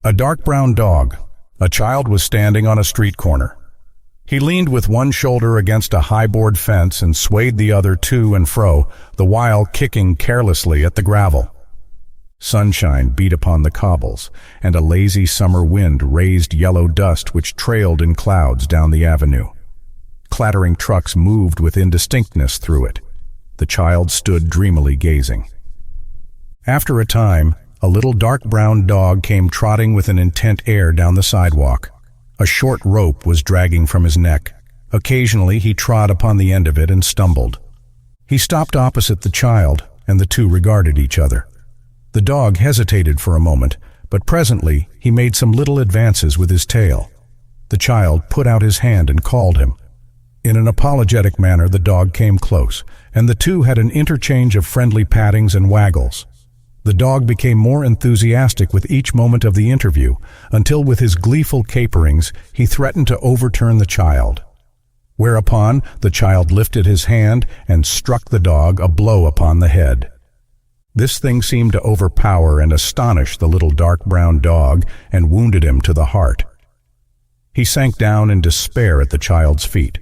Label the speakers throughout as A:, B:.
A: A dark brown dog. A child was standing on a street corner. He leaned with one shoulder against a high board fence and swayed the other to and fro, the while kicking carelessly at the gravel. Sunshine beat upon the cobbles, and a lazy summer wind raised yellow dust which trailed in clouds down the avenue. Clattering trucks moved with indistinctness through it. The child stood dreamily gazing. After a time, a little dark brown dog came trotting with an intent air down the sidewalk. A short rope was dragging from his neck. Occasionally he trod upon the end of it and stumbled. He stopped opposite the child, and the two regarded each other. The dog hesitated for a moment, but presently he made some little advances with his tail. The child put out his hand and called him. In an apologetic manner the dog came close, and the two had an interchange of friendly pattings and waggles. The dog became more enthusiastic with each moment of the interview, until with his gleeful caperings he threatened to overturn the child. Whereupon the child lifted his hand and struck the dog a blow upon the head. This thing seemed to overpower and astonish the little dark brown dog and wounded him to the heart. He sank down in despair at the child's feet.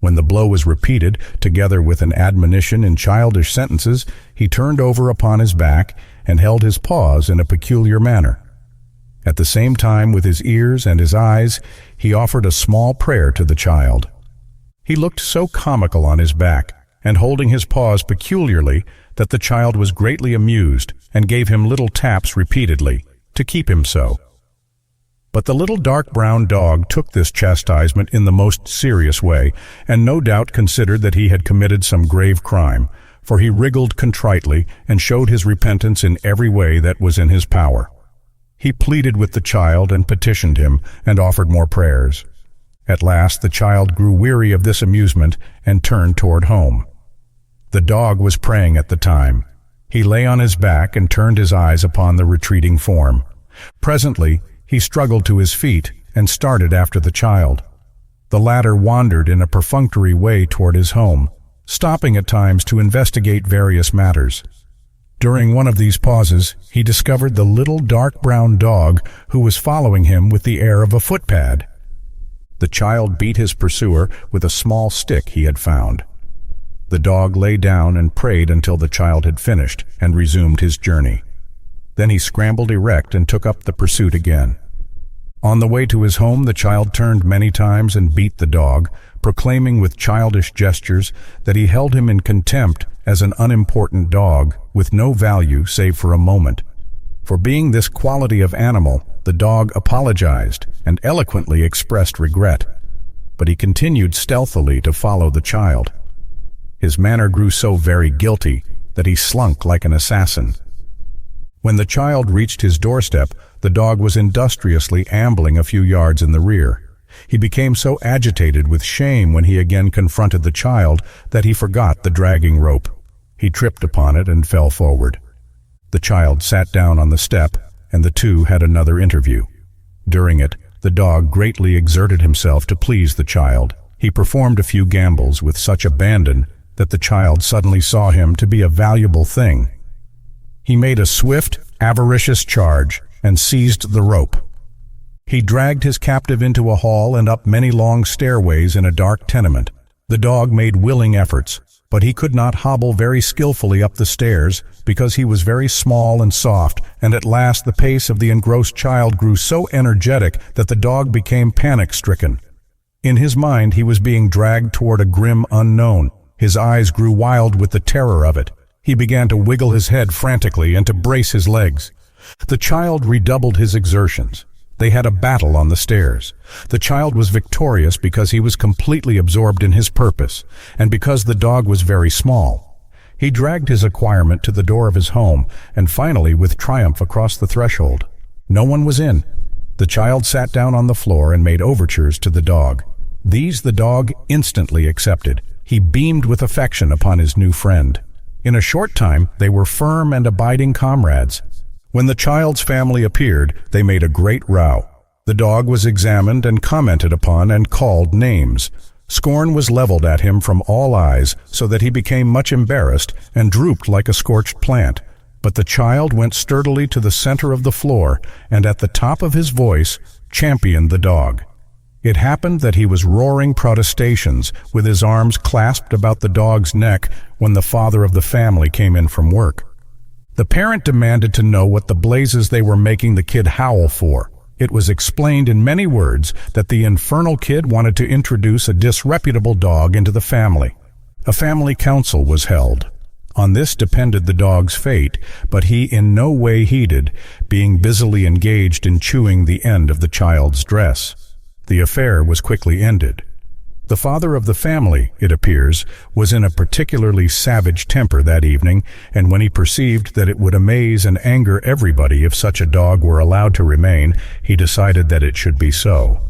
A: When the blow was repeated, together with an admonition in childish sentences, he turned over upon his back and held his paws in a peculiar manner. At the same time, with his ears and his eyes, he offered a small prayer to the child. He looked so comical on his back, and holding his paws peculiarly, that the child was greatly amused and gave him little taps repeatedly, to keep him so. But the little dark brown dog took this chastisement in the most serious way, and no doubt considered that he had committed some grave crime, for he wriggled contritely and showed his repentance in every way that was in his power. He pleaded with the child and petitioned him and offered more prayers. At last the child grew weary of this amusement and turned toward home. The dog was praying at the time. He lay on his back and turned his eyes upon the retreating form. Presently he struggled to his feet and started after the child. The latter wandered in a perfunctory way toward his home, stopping at times to investigate various matters. During one of these pauses, he discovered the little dark brown dog who was following him with the air of a footpad. The child beat his pursuer with a small stick he had found. The dog lay down and prayed until the child had finished and resumed his journey. Then he scrambled erect and took up the pursuit again. On the way to his home, the child turned many times and beat the dog, proclaiming with childish gestures that he held him in contempt as an unimportant dog with no value save for a moment. For being this quality of animal, the dog apologized and eloquently expressed regret, but he continued stealthily to follow the child. His manner grew so very guilty that he slunk like an assassin. When the child reached his doorstep, the dog was industriously ambling a few yards in the rear. He became so agitated with shame when he again confronted the child that he forgot the dragging rope. He tripped upon it and fell forward. The child sat down on the step, and the two had another interview. During it, the dog greatly exerted himself to please the child. He performed a few gambols with such abandon that the child suddenly saw him to be a valuable thing. He made a swift, avaricious charge and seized the rope. He dragged his captive into a hall and up many long stairways in a dark tenement. The dog made willing efforts, but he could not hobble very skillfully up the stairs because he was very small and soft, and at last the pace of the engrossed child grew so energetic that the dog became panic-stricken. In his mind he was being dragged toward a grim unknown. His eyes grew wild with the terror of it. He began to wiggle his head frantically and to brace his legs. The child redoubled his exertions. They had a battle on the stairs. The child was victorious because he was completely absorbed in his purpose, and because the dog was very small. He dragged his acquirement to the door of his home, and finally with triumph across the threshold. No one was in. The child sat down on the floor and made overtures to the dog. These the dog instantly accepted. He beamed with affection upon his new friend. In a short time, they were firm and abiding comrades. When the child's family appeared, they made a great row. The dog was examined and commented upon and called names. Scorn was leveled at him from all eyes, so that he became much embarrassed and drooped like a scorched plant. But the child went sturdily to the center of the floor and at the top of his voice championed the dog. It happened that he was roaring protestations with his arms clasped about the dog's neck when the father of the family came in from work. The parent demanded to know what the blazes they were making the kid howl for. It was explained in many words that the infernal kid wanted to introduce a disreputable dog into the family. A family council was held. On this depended the dog's fate, but he in no way heeded, being busily engaged in chewing the end of the child's dress. The affair was quickly ended. The father of the family, it appears, was in a particularly savage temper that evening, and when he perceived that it would amaze and anger everybody if such a dog were allowed to remain, he decided that it should be so.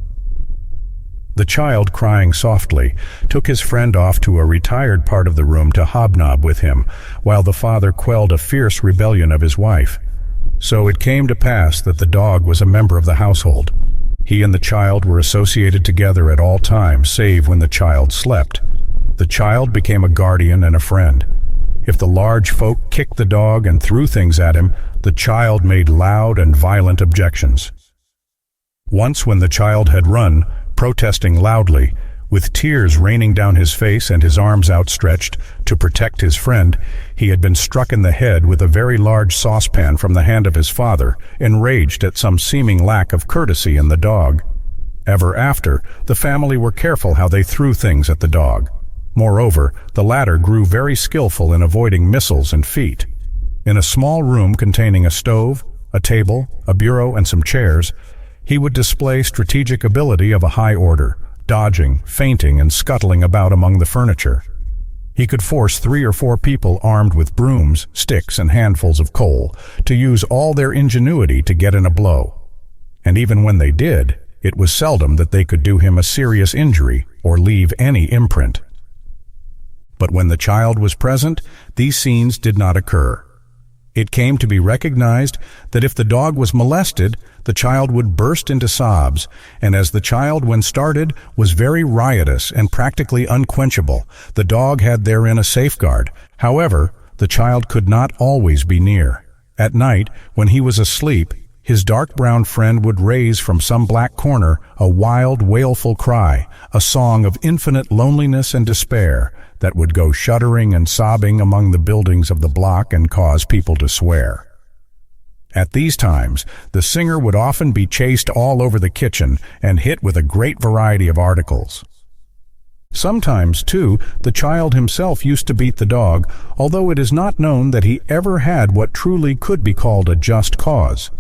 A: The child, crying softly, took his friend off to a retired part of the room to hobnob with him, while the father quelled a fierce rebellion of his wife. So it came to pass that the dog was a member of the household. He and the child were associated together at all times, save when the child slept. The child became a guardian and a friend. If the large folk kicked the dog and threw things at him, the child made loud and violent objections. Once when the child had run, protesting loudly, with tears raining down his face and his arms outstretched to protect his friend, he had been struck in the head with a very large saucepan from the hand of his father, enraged at some seeming lack of courtesy in the dog. Ever after, the family were careful how they threw things at the dog. Moreover, the latter grew very skillful in avoiding missiles and feet. In a small room containing a stove, a table, a bureau, and some chairs, he would display strategic ability of a high order, dodging, feinting, and scuttling about among the furniture. He could force 3 or 4 people armed with brooms, sticks, and handfuls of coal to use all their ingenuity to get in a blow. And even when they did, it was seldom that they could do him a serious injury or leave any imprint. But when the child was present, these scenes did not occur. It came to be recognized that if the dog was molested, the child would burst into sobs, and as the child, when started, was very riotous and practically unquenchable, the dog had therein a safeguard. However, the child could not always be near. At night, when he was asleep, his dark brown friend would raise from some black corner a wild, wailful cry, a song of infinite loneliness and despair, that would go shuddering and sobbing among the buildings of the block and cause people to swear. At these times, the singer would often be chased all over the kitchen and hit with a great variety of articles. Sometimes, too, the child himself used to beat the dog, although it is not known that he ever had what truly could be called a just cause.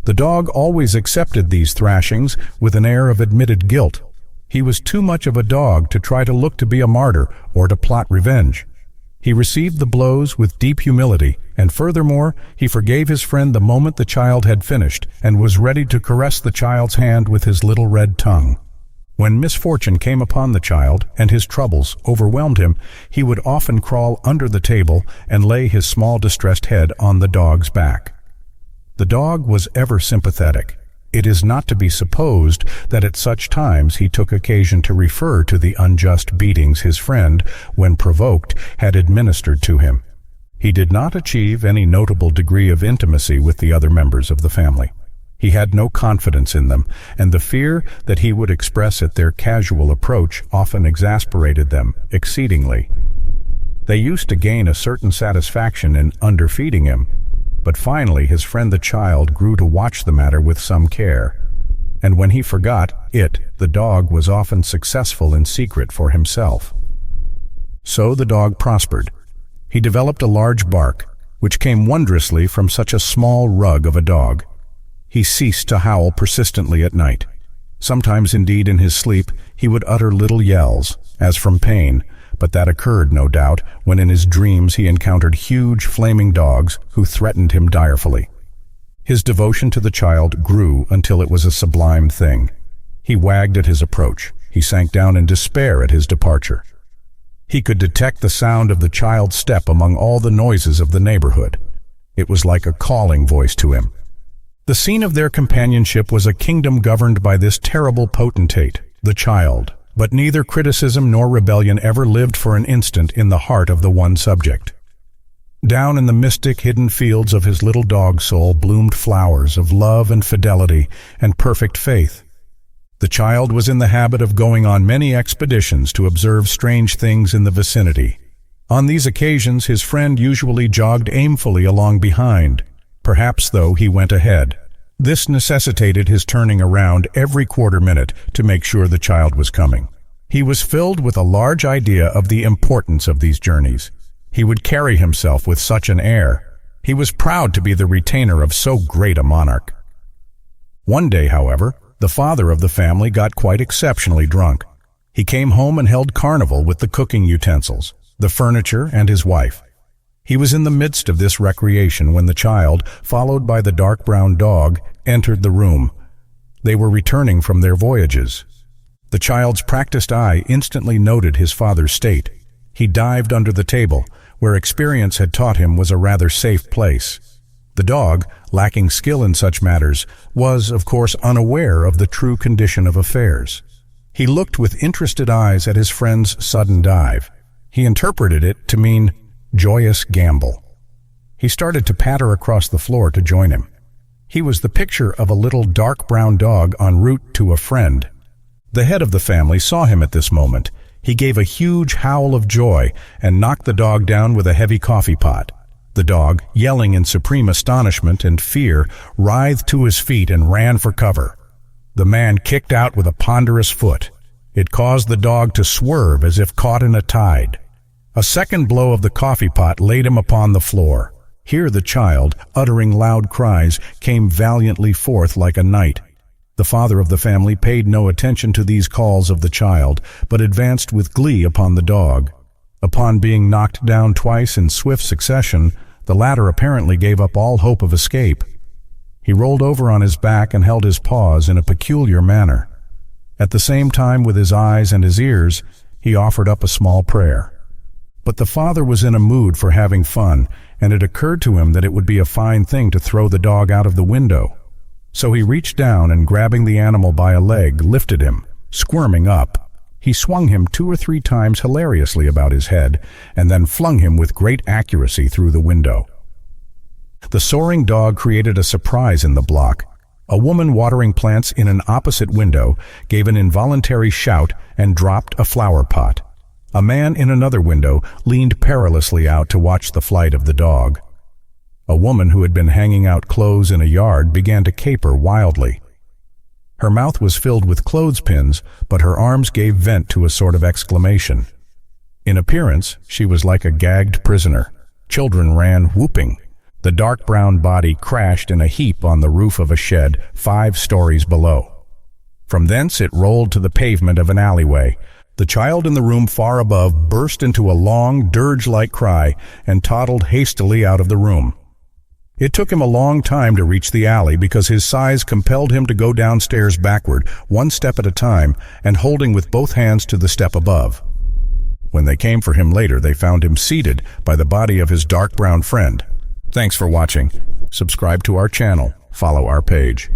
A: The dog always accepted these thrashings with an air of admitted guilt. He was too much of a dog to try to look to be a martyr or to plot revenge. He received the blows with deep humility, and furthermore, he forgave his friend the moment the child had finished and was ready to caress the child's hand with his little red tongue. When misfortune came upon the child and his troubles overwhelmed him, he would often crawl under the table and lay his small distressed head on the dog's back. The dog was ever sympathetic. It is not to be supposed that at such times he took occasion to refer to the unjust beatings his friend, when provoked, had administered to him. He did not achieve any notable degree of intimacy with the other members of the family. He had no confidence in them, and the fear that he would express at their casual approach often exasperated them exceedingly. They used to gain a certain satisfaction in underfeeding him, but finally his friend the child grew to watch the matter with some care, and when he forgot it, the dog was often successful in secret for himself. So the dog prospered. He developed a large bark, which came wondrously from such a small rug of a dog. He ceased to howl persistently at night. Sometimes indeed in his sleep he would utter little yells, as from pain, but that occurred, no doubt, when in his dreams he encountered huge flaming dogs who threatened him direfully. His devotion to the child grew until it was a sublime thing. He wagged at his approach. He sank down in despair at his departure. He could detect the sound of the child's step among all the noises of the neighborhood. It was like a calling voice to him. The scene of their companionship was a kingdom governed by this terrible potentate, the child. But neither criticism nor rebellion ever lived for an instant in the heart of the one subject. Down in the mystic hidden fields of his little dog soul bloomed flowers of love and fidelity and perfect faith. The child was in the habit of going on many expeditions to observe strange things in the vicinity. On these occasions, his friend usually jogged aimfully along behind. Perhaps, though, he went ahead. This necessitated his turning around every quarter minute to make sure the child was coming. He was filled with a large idea of the importance of these journeys. He would carry himself with such an air. He was proud to be the retainer of so great a monarch. One day, however, the father of the family got quite exceptionally drunk. He came home and held carnival with the cooking utensils, the furniture, and his wife. He was in the midst of this recreation when the child, followed by the dark brown dog, entered the room. They were returning from their voyages. The child's practiced eye instantly noted his father's state. He dived under the table, where experience had taught him was a rather safe place. The dog, lacking skill in such matters, was, of course, unaware of the true condition of affairs. He looked with interested eyes at his friend's sudden dive. He interpreted it to mean joyous gamble. He started to patter across the floor to join him. He was the picture of a little dark brown dog en route to a friend. The head of the family saw him at this moment. He gave a huge howl of joy and knocked the dog down with a heavy coffee pot. The dog, yelling in supreme astonishment and fear, writhed to his feet and ran for cover. The man kicked out with a ponderous foot. It caused the dog to swerve as if caught in a tide. A second blow of the coffee pot laid him upon the floor. Here the child, uttering loud cries, came valiantly forth like a knight. The father of the family paid no attention to these calls of the child, but advanced with glee upon the dog. Upon being knocked down twice in swift succession, the latter apparently gave up all hope of escape. He rolled over on his back and held his paws in a peculiar manner. At the same time, with his eyes and his ears, he offered up a small prayer. But the father was in a mood for having fun, and it occurred to him that it would be a fine thing to throw the dog out of the window. So he reached down and, grabbing the animal by a leg, lifted him. Squirming up, he swung him 2 or 3 times hilariously about his head, and then flung him with great accuracy through the window. The soaring dog created a surprise in the block. A woman watering plants in an opposite window gave an involuntary shout and dropped a flower pot. A man in another window leaned perilously out to watch the flight of the dog. A woman who had been hanging out clothes in a yard began to caper wildly. Her mouth was filled with clothespins, but her arms gave vent to a sort of exclamation. In appearance, she was like a gagged prisoner. Children ran whooping. The dark brown body crashed in a heap on the roof of a shed 5 stories below. From thence it rolled to the pavement of an alleyway. The child in the room far above burst into a long, dirge-like cry and toddled hastily out of the room. It took him a long time to reach the alley because his size compelled him to go downstairs backward, 1 step at a time, and holding with both hands to the step above. When they came for him later, they found him seated by the body of his dark brown friend. Thanks for watching. Subscribe to our channel. Follow our page.